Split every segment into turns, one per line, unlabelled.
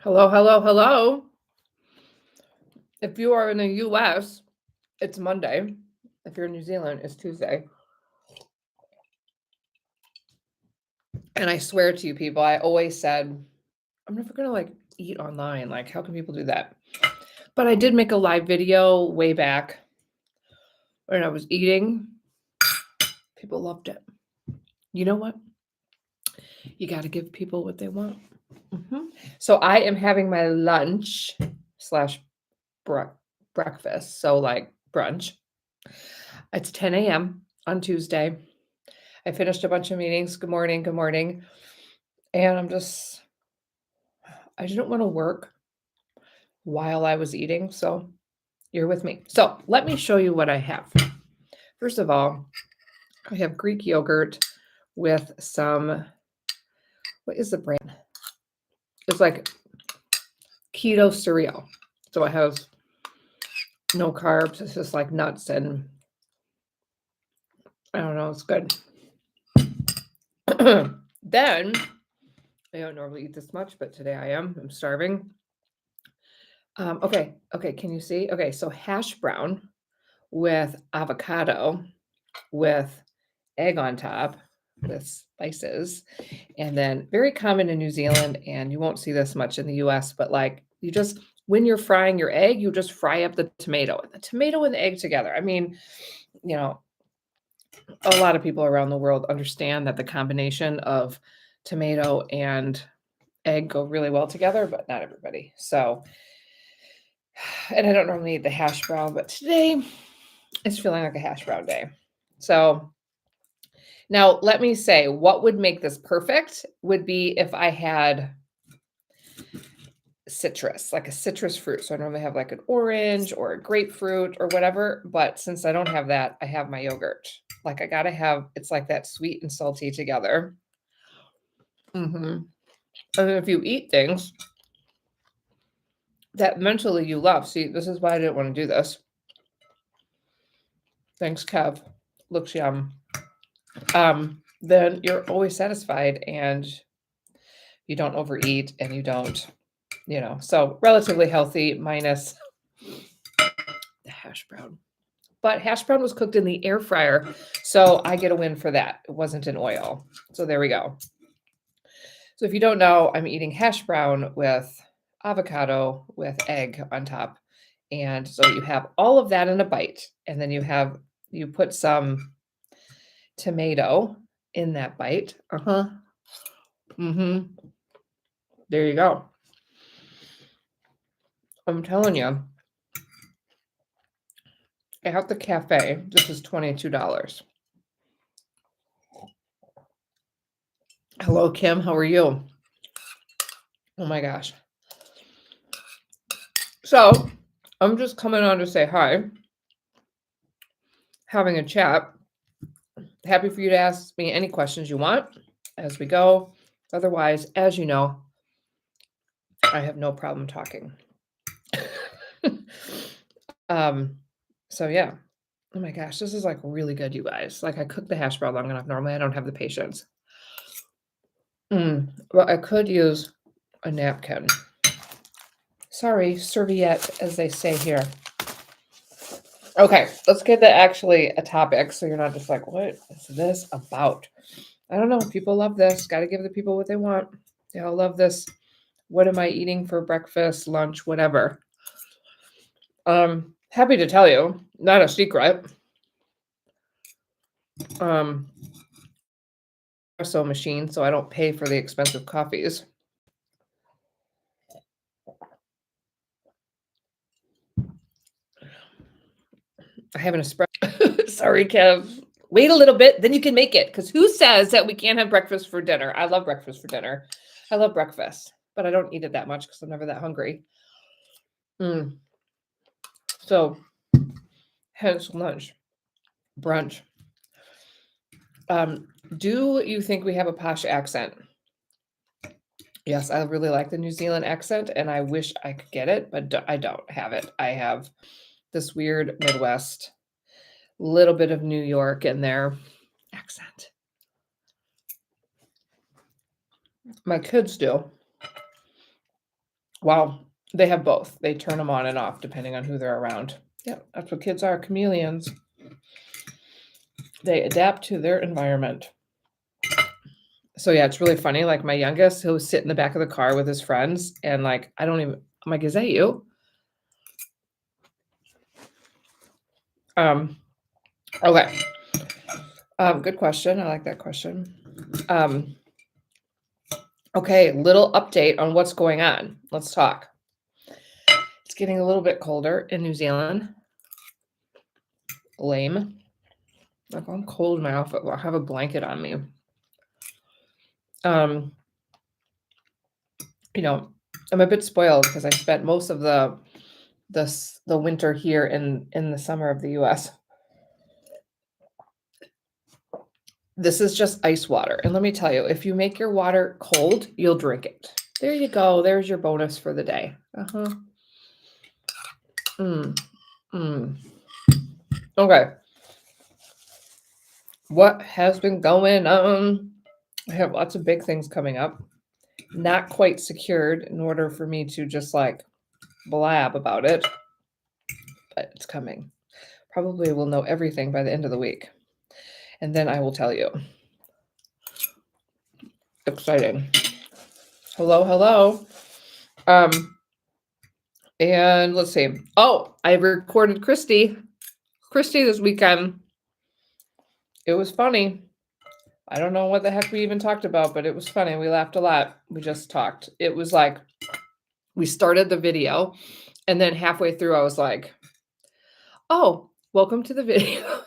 Hello, hello, hello. If you are in the US, it's Monday. If you're in New Zealand, it's Tuesday. And I swear to you people, I always said, I'm never gonna like eat online. Like, how can people do that? But I did make a live video way back when I was eating. People loved it. You know what? You got to give people what they want. So I am having my lunch slash breakfast. So like brunch. It's 10 a.m. on Tuesday. I finished a bunch of meetings. Good morning. Good morning. And I didn't want to work while I was eating. So you're with me. So let me show you what I have. First of all, I have Greek yogurt with some, what is the brand? It's like keto cereal. So it has no carbs. It's just like nuts and I don't know. It's good. Then I don't normally eat this much, but today I am. I'm starving. Okay. Can you see? Okay, so hash brown with avocado with egg on top with spices. And then very common in New Zealand, and you won't see this much in the US, but like you just, when you're frying your egg, you just fry up the tomato and the egg together. I mean, you know, a lot of people around the world understand that the combination of tomato and egg go really well together, but not everybody. So, and I don't normally eat the hash brown, but today it's feeling like a hash brown day. So now let me say what would make this perfect would be if I had citrus, like a citrus fruit. So I normally have like an orange or a grapefruit or whatever, but since I don't have that, I have my yogurt. Like I gotta have, it's like that sweet and salty together. And if you eat things that mentally you love, see, this is why I didn't want to do this. Thanks, Kev. Looks yum. Then you're always satisfied and you don't overeat and you don't, so relatively healthy minus the hash brown. But hash brown was cooked in the air fryer, so I get a win for that. It wasn't in oil. So there we go. So if you don't know, I'm eating hash brown with avocado with egg on top. And so you have all of that in a bite. And then you put some tomato in that bite. There you go. I'm telling you. At the cafe, this is $22. Hello, Kim. How are you? Oh my gosh. So I'm just coming on to say hi, having a chat. Happy for you to ask me any questions you want as we go. Otherwise, as you know, I have no problem talking. So yeah. Oh my gosh, this is like really good, you guys. Like I cooked the hash brown long enough. Normally I don't have the patience. Well, I could use a napkin. Sorry, serviette, as they say here. Okay, let's get to actually a topic so you're not just like, what is this about? I don't know. People love this. Got to give the people what they want. They all love this. What am I eating for breakfast, lunch, whatever? Happy to tell you, not a secret. Espresso machine, so I don't pay for the expensive coffees. I have an espresso. Sorry, Kev. Wait a little bit, then you can make it. Because who says that we can't have breakfast for dinner? I love breakfast for dinner. I love breakfast, but I don't eat it that much because I'm never that hungry. So, hence lunch, brunch. Do you think we have a posh accent? Yes, I really like the New Zealand accent, and I wish I could get it, but I don't have it. I have this weird Midwest, little bit of New York in there accent. My kids do. Well, they have both. They turn them on and off depending on who they're around. Yeah, that's what kids are, chameleons. They adapt to their environment. So yeah, it's really funny. Like my youngest, he'll sit in the back of the car with his friends, and like I don't even. I'm like, is that you? Okay. Good question. I like that question. Okay, little update on what's going on. Let's talk. It's getting a little bit colder in New Zealand. Lame. Like I'm cold in my outfit. I have a blanket on me. You know, I'm a bit spoiled because I spent most of the winter here in the summer of the US. This is just ice water. And let me tell you, if you make your water cold, you'll drink it. There you go. There's your bonus for the day. Uh-huh. Okay. What has been going on? I have lots of big things coming up. Not quite secured in order for me to just like blab about it, but it's coming. Probably will know everything by the end of the week. And then I will tell you. Exciting. Hello, hello. And let's see. Oh, I recorded Christy this weekend. It was funny. I don't know what the heck we even talked about, but it was funny. We laughed a lot. We just talked. It was like we started the video, and then halfway through, I was like, "Oh, welcome to the video."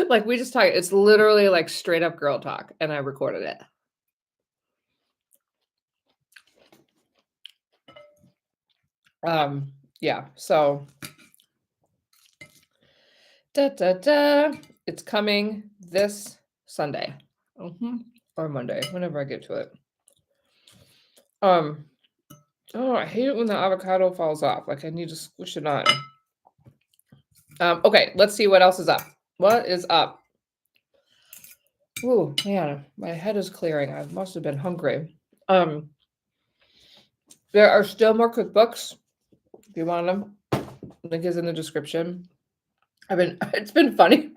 Like we just talked. It's literally like straight up girl talk, and I recorded it. Yeah. So, it's coming this Sunday, or Monday, whenever I get to it. Oh, I hate it when the avocado falls off. Like I need to squish it on. Okay, let's see what else is up. What is up? Oh man, my head is clearing. I must have been hungry. There are still more cookbooks. If you want them, link is in the description. It's been funny.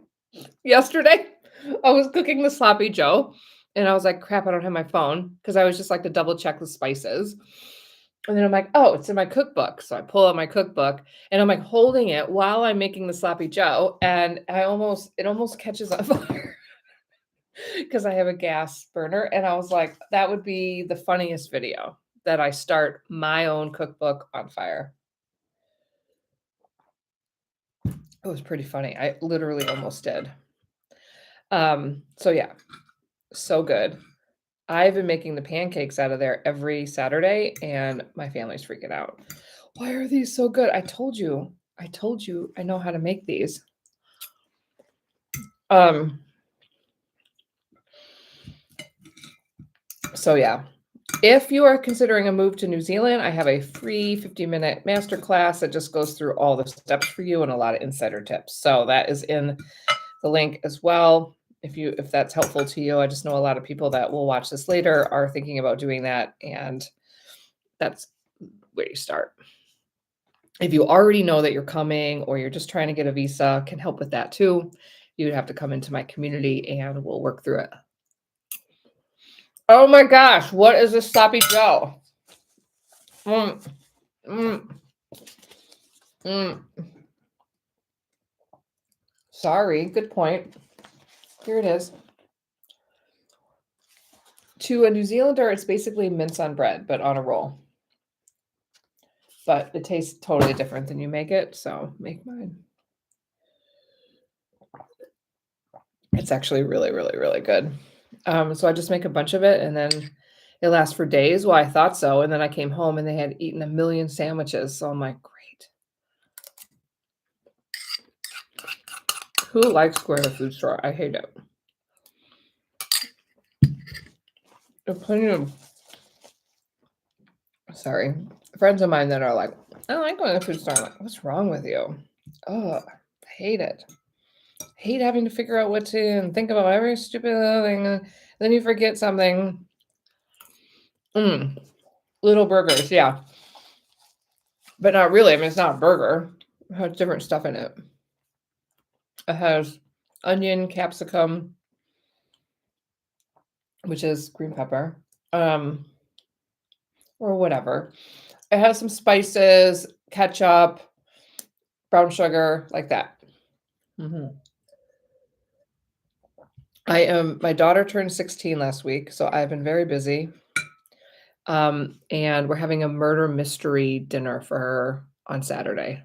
Yesterday, I was cooking the sloppy Joe, and I was like, crap, I don't have my phone, because I was just like to double check the spices. And then I'm like, oh, it's in my cookbook. So I pull out my cookbook and I'm like holding it while I'm making the sloppy Joe, and it almost catches on fire because I have a gas burner. And I was like, that would be the funniest video, that I start my own cookbook on fire. It was pretty funny. I literally almost did. So yeah, so good. I've been making the pancakes out of there every Saturday, and my family's freaking out. Why are these so good? I told you I know how to make these. So yeah, if you are considering a move to New Zealand, I have a free 50-minute masterclass that just goes through all the steps for you and a lot of insider tips. So that is in the link as well. If that's helpful to you. I just know a lot of people that will watch this later are thinking about doing that, and that's where you start. If you already know that you're coming, or you're just trying to get a visa, can help with that too. You would have to come into my community and we'll work through it. Oh my gosh, what is this sloppy Joe? Sorry, good point. Here it is. To a New Zealander, it's basically mince on bread, but on a roll. But it tastes totally different than you make it, so make mine. It's actually really, really, really good. So I just make a bunch of it, and then it lasts for days. Well, I thought so, and then I came home and they had eaten 1 million sandwiches, so I'm like, great. Who likes going to the food store? I hate it. There are plenty of friends of mine that are like, I don't like going to the food store. I'm like, what's wrong with you? Oh, I hate it. I hate having to figure out what to and think about every stupid thing. Then you forget something. Little burgers, yeah. But not really. I mean, it's not a burger. It has different stuff in it. It has onion, capsicum, which is green pepper, or whatever. It has some spices, ketchup, brown sugar, like that. Mhm. My daughter turned 16 last week, so I've been very busy. And we're having a murder mystery dinner for her on Saturday.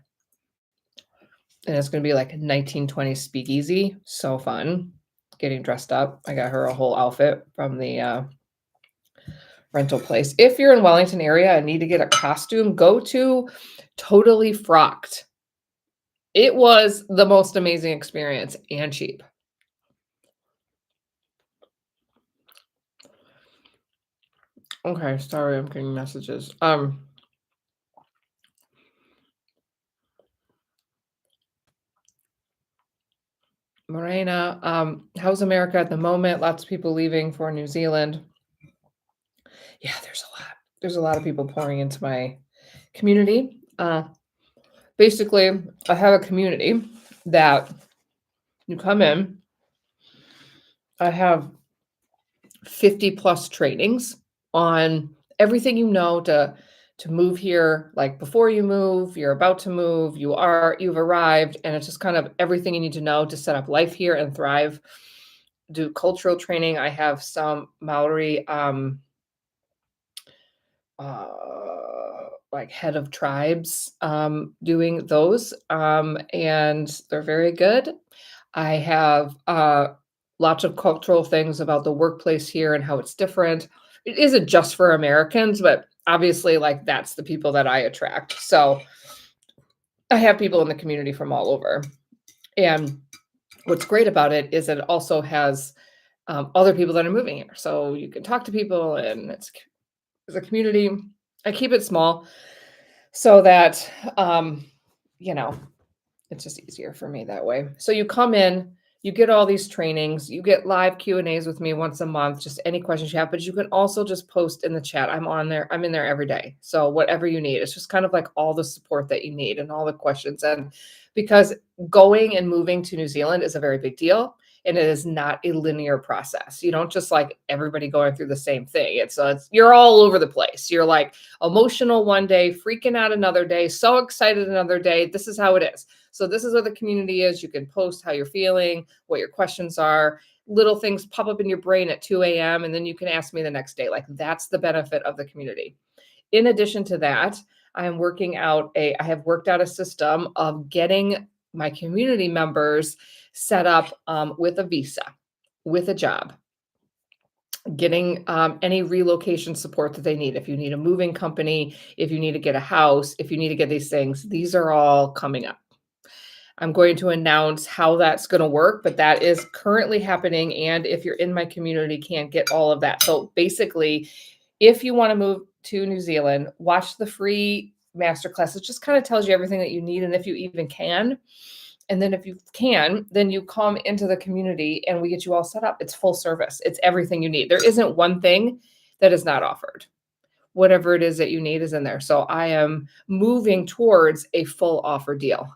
And it's gonna be like a 1920s speakeasy. So fun. Getting dressed up. I got her a whole outfit from the rental place. If you're in Wellington area and need to get a costume, go to Totally Frocked. It was the most amazing experience and cheap. Okay, sorry, I'm getting messages. Morena, how's America at the moment? Lots of people leaving for New Zealand. Yeah, there's a lot. There's a lot of people pouring into my community. Basically, I have a community that you come in. I have 50 plus trainings on everything you know to move here, like before you move, you're about to move, you've arrived, and it's just kind of everything you need to know to set up life here and thrive. Do cultural training. I have some Maori like head of tribes doing those, and they're very good. I have lots of cultural things about the workplace here and how it's different. It isn't just for Americans, but obviously, like that's the people that I attract. So I have people in the community from all over. And what's great about it is it also has other people that are moving here. So you can talk to people, and it's a community. I keep it small so that, you know, it's just easier for me that way. So you come in, you get all these trainings, you get live Q&As with me once a month, just any questions you have, but you can also just post in the chat. I'm on there. I'm in there every day. So whatever you need, it's just kind of like all the support that you need and all the questions. And because going and moving to New Zealand is a very big deal, and it is not a linear process. You don't just like everybody going through the same thing. It's you're all over the place. You're like emotional one day, freaking out another day, so excited another day. This is how it is. So this is where the community is. You can post how you're feeling, what your questions are. Little things pop up in your brain at 2 a.m. and then you can ask me the next day. Like that's the benefit of the community. In addition to that, I have worked out a system of getting my community members set up with a visa, with a job, getting any relocation support that they need. If you need a moving company, if you need to get a house, if you need to get these things, these are all coming up. I'm going to announce how that's going to work, but that is currently happening. And if you're in my community, can't get all of that. So basically, if you want to move to New Zealand, watch the free masterclass. It just kind of tells you everything that you need and if you even can. And then if you can, then you come into the community and we get you all set up. It's full service. It's everything you need. There isn't one thing that is not offered. Whatever it is that you need is in there. So I am moving towards a full offer deal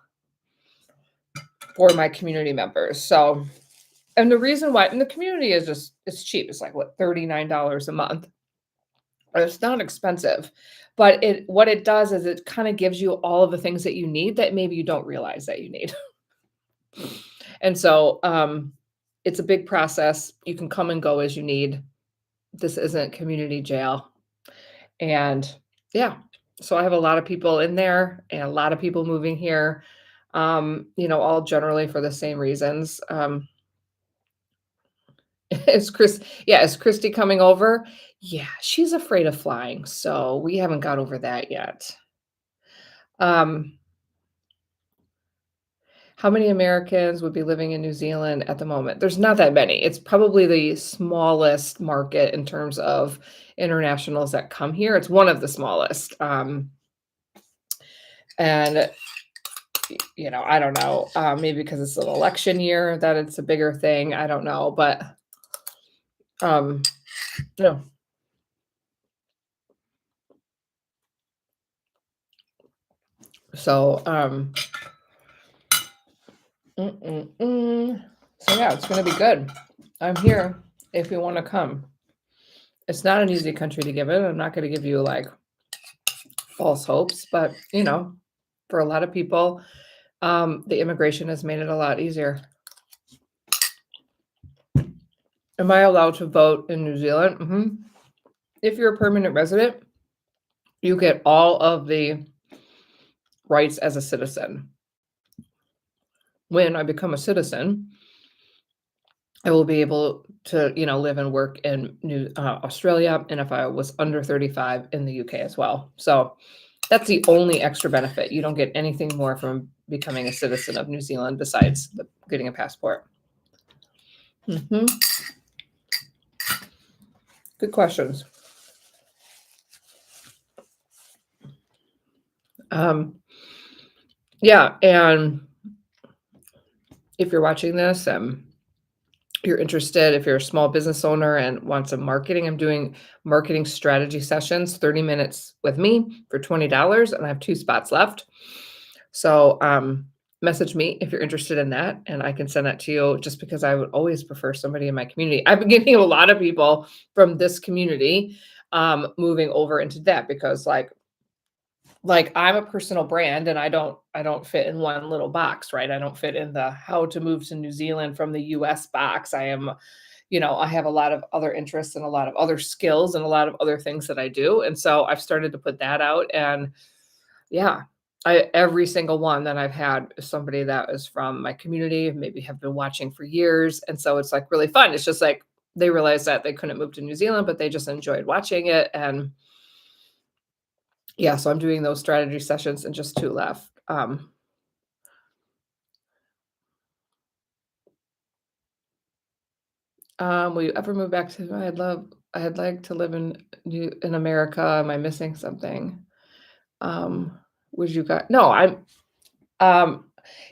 for my community members. So, and the reason why, and the community is just, it's cheap. It's like what, $39 a month. It's not expensive, but what it does is it kind of gives you all of the things that you need that maybe you don't realize that you need. And so it's a big process. You can come and go as you need. This isn't community jail. And yeah, so I have a lot of people in there and a lot of people moving here, all generally for the same reasons. Is Christy coming over? Yeah, she's afraid of flying, so we haven't got over that yet. How many Americans would be living in New Zealand at the moment? There's not that many. It's probably the smallest market in terms of internationals that come here. It's one of the smallest. And I don't know, maybe because it's an election year that it's a bigger thing. I don't know, but no. So, so yeah, it's gonna be good. I'm here if you want to come. It's not an easy country to give it. I'm not going to give you like false hopes, but for a lot of people, the immigration has made it a lot easier. Am I allowed to vote in New Zealand? If you're a permanent resident, you get all of the rights as a citizen. When I become a citizen, I will be able to, live and work in Australia, and if I was under 35 in the UK as well. So that's the only extra benefit. You don't get anything more from becoming a citizen of New Zealand besides getting a passport. Good questions. Yeah, and if you're watching this, you're interested, if you're a small business owner and want some marketing, I'm doing marketing strategy sessions, 30 minutes with me for $20, and I have 2 spots left. So, message me if you're interested in that, and I can send that to you just because I would always prefer somebody in my community. I've been getting a lot of people from this community, moving over into that because like I'm a personal brand and I don't fit in one little box, right? I don't fit in the how to move to New Zealand from the US box. I am, I have a lot of other interests and a lot of other skills and a lot of other things that I do. And so I've started to put that out and yeah, every single one that I've had is somebody that is from my community, maybe have been watching for years. And so it's like really fun. It's just like they realized that they couldn't move to New Zealand, but they just enjoyed watching it. And yeah, so I'm doing those strategy sessions and just 2 left. Will you ever move back to I'd like to live in America. Am I missing something? Would you guys No, um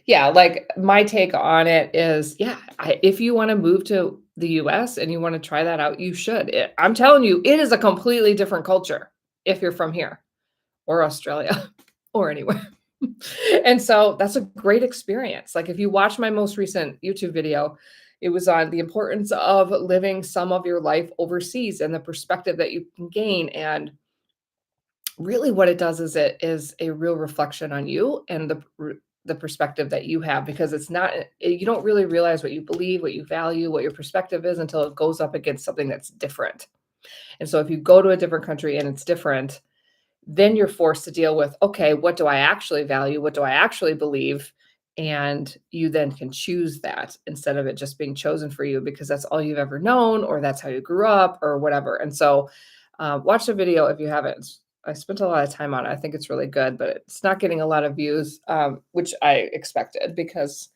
yeah, like my take on it is, yeah, if you want to move to the US and you want to try that out, you should. I'm telling you, it is a completely different culture if you're from here or Australia or anywhere. And so that's a great experience. Like if you watch my most recent YouTube video, it was on the importance of living some of your life overseas and the perspective that you can gain. And really what it does is it is a real reflection on you and the perspective that you have because it's not you don't really realize what you believe, what you value, what your perspective is until it goes up against something that's different. And so if you go to a different country and it's different, then you're forced to deal with, okay, what do I actually value? What do I actually believe? And you then can choose that instead of it just being chosen for you because that's all you've ever known or that's how you grew up or whatever. And so watch the video if you haven't. I spent a lot of time on it. I think it's really good, but it's not getting a lot of views, which I expected because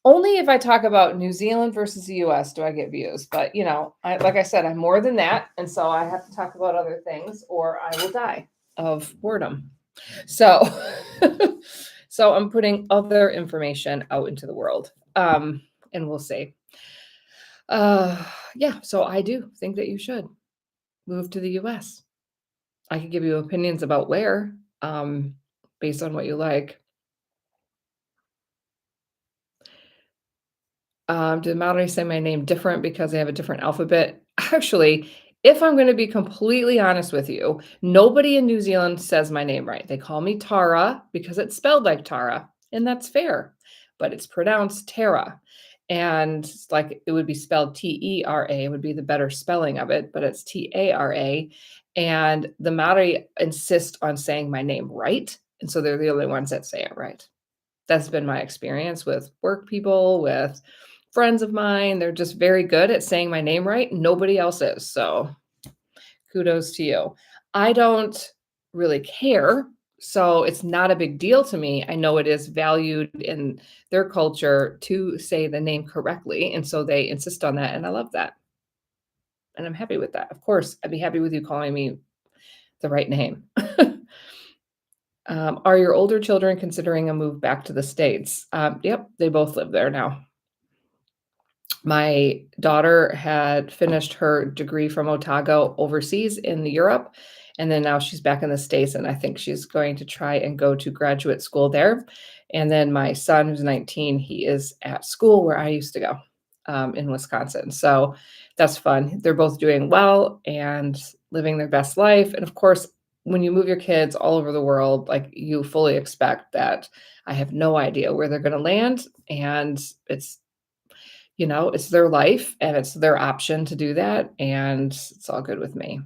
only if I talk about New Zealand versus the US do I get views. But, like I said, I'm more than that. And so I have to talk about other things or I will die of boredom. So, so I'm putting other information out into the world. And we'll see. Yeah, so I do think that you should move to the US. I could give you opinions about where, based on what you like. Did Maori say my name different because they have a different alphabet? Actually, if I'm gonna be completely honest with you, nobody in New Zealand says my name right. They call me Tara because it's spelled like Tara, and that's fair, but it's pronounced Tara. And it's like it would be spelled T-E-R-A, would be the better spelling of it, but it's T-A-R-A. And the Maori insist on saying my name right, and so they're the only ones that say it right. That's been my experience with work people, with friends of mine. They're just very good at saying my name right. Nobody else is. So kudos to you. I don't really care. So it's not a big deal to me. I know it is valued in their culture to say the name correctly. And so they insist on that. And I love that. And I'm happy with that. Of course, I'd be happy with you calling me the right name. Are your older children considering a move back to the States? Yep, they both live there now. My daughter had finished her degree from Otago overseas in Europe, and then now she's back in the States, and I think she's going to try and go to graduate school there. And then my son, who's 19, he is at school where I used to go, in Wisconsin. So that's fun. They're both doing well and living their best life. And of course, when you move your kids all over the world, like you fully expect that I have no idea where they're going to land. And it's their life and it's their option to do that. And it's all good with me.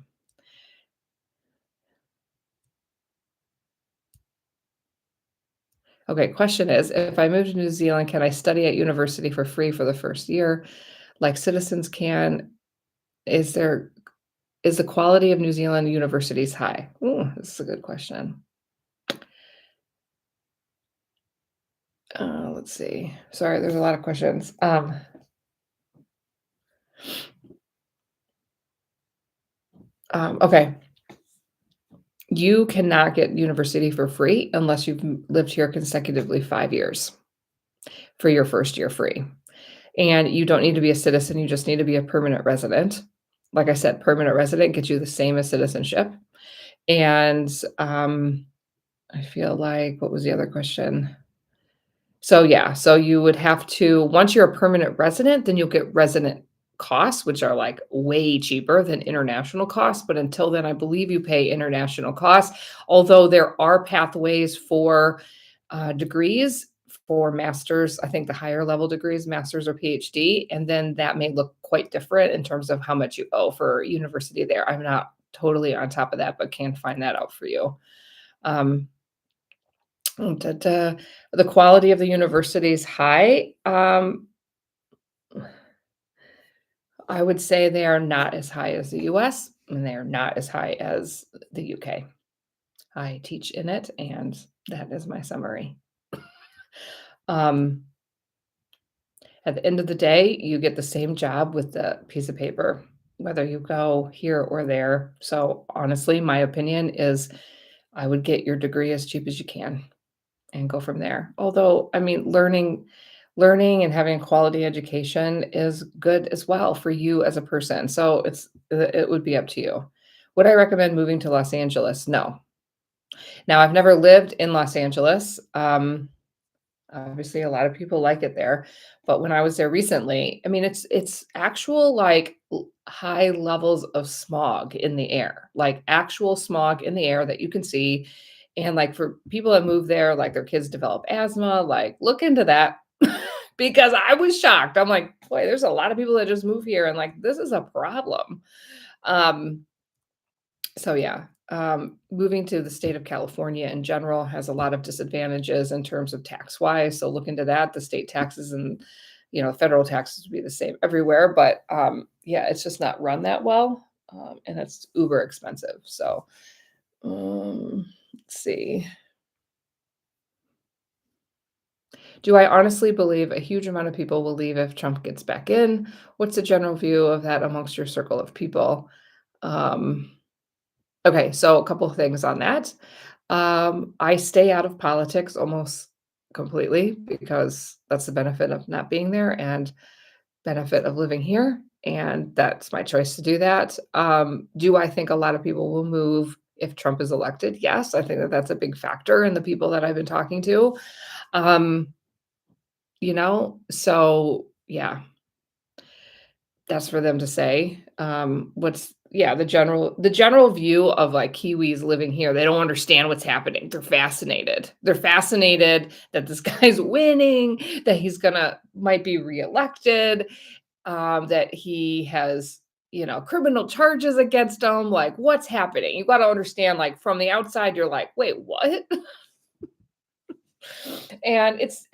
Okay, question is, if I move to New Zealand, can I study at university for free for the first year like citizens can? Is there is the quality of New Zealand universities high? Ooh, this is a good question. Let's see. Sorry, there's a lot of questions. Okay. You cannot get university for free unless you've lived here consecutively 5 years for your first year free. And you don't need to be a citizen, you just need to be a permanent resident. Like I said, permanent resident gets you the same as citizenship. And, I feel like what was the other question? So, yeah, so you would have to once you're a permanent resident, then you'll get resident costs, which are, like, way cheaper than international costs, but until then, I believe you pay international costs, although there are pathways for, degrees for masters, I think the higher level degrees, master's or PhD, and then that may look quite different in terms of how much you owe for university there. I'm not totally on top of that, but can find that out for you. Um Da, da. The quality of the university is high. I would say they are not as high as the US, and they are not as high as the UK. I teach in it, and that is my summary. Um, at the end of the day, you get the same job with the piece of paper, whether you go here or there. So, honestly, my opinion is I would get your degree as cheap as you can. And go from there. Although, I mean, learning and having a quality education is good as well for you as a person. So it would be up to you. Would I recommend moving to Los Angeles? No. Now, I've never lived in Los Angeles. Obviously, a lot of people like it there, but when I was there recently, I mean, it's actual like high levels of smog in the air, like actual smog in the air that you can see. And like for people that move there, like their kids develop asthma, like look into that because I was shocked. I'm like, boy, there's a lot of people that just move here, and like this is a problem. Um, so yeah, moving to the state of California in general has a lot of disadvantages in terms of tax wise. So look into that. The state taxes and federal taxes would be the same everywhere, but yeah, it's just not run that well, and it's uber expensive. So let's see. Do I honestly believe a huge amount of people will leave if Trump gets back in? What's the general view of that amongst your circle of people? Um, Okay, so a couple of things on that. I stay out of politics almost completely because that's the benefit of not being there and benefit of living here, and that's my choice to do that. Do I think a lot of people will move if Trump is elected? Yes, I think that that's a big factor in the people that I've been talking to. Um, so yeah, that's for them to say. What's yeah, the general view of, like, Kiwis living here, they don't understand what's happening. They're fascinated. They're fascinated that this guy's winning, that he's gonna might be reelected, that he has, criminal charges against him, like, what's happening? You gotta understand, like, from the outside, you're like, "Wait, what?" And it's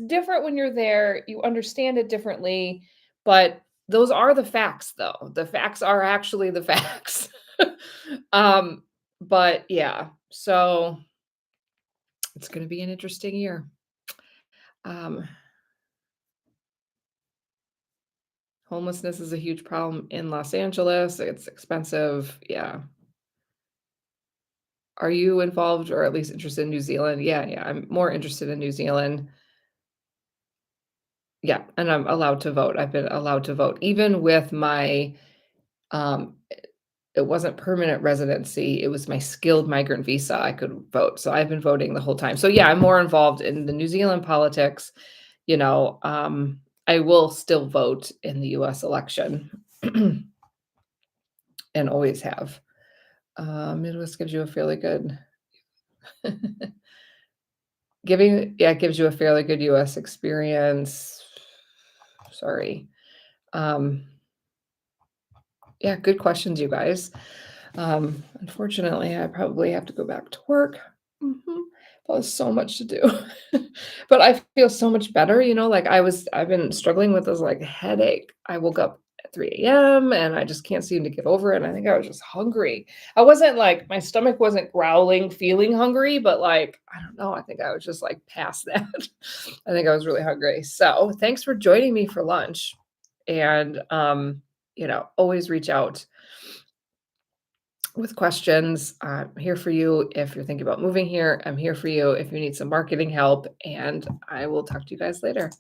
different when you're there, you understand it differently, but those are the facts though. The facts are actually the facts. Um, but yeah, so it's gonna be an interesting year. Um, Homelessness is a huge problem in Los Angeles. It's expensive. Yeah. Are you involved or at least interested in New Zealand? Yeah, yeah. I'm more interested in New Zealand. Yeah, and I'm allowed to vote. I've been allowed to vote even with my um it wasn't permanent residency, it was my skilled migrant visa, I could vote. So I've been voting the whole time. So yeah, I'm more involved in the New Zealand politics. You know, I will still vote in the US election and always have. Midwest gives you a fairly good it gives you a fairly good US experience. Sorry. Um, yeah, good questions, you guys. Unfortunately, I probably have to go back to work. Mhm. Well, there's so much to do. But I feel so much better, like I've been struggling with this like headache. I woke up at 3 AM and I just can't seem to get over it. And I think I was just hungry. I wasn't like my stomach wasn't growling, feeling hungry, but like, I don't know, I think I was just like past that. I think I was really hungry. So thanks for joining me for lunch. And always reach out with questions. I'm here for you if you're thinking about moving here. I'm here for you if you need some marketing help, and I will talk to you guys later.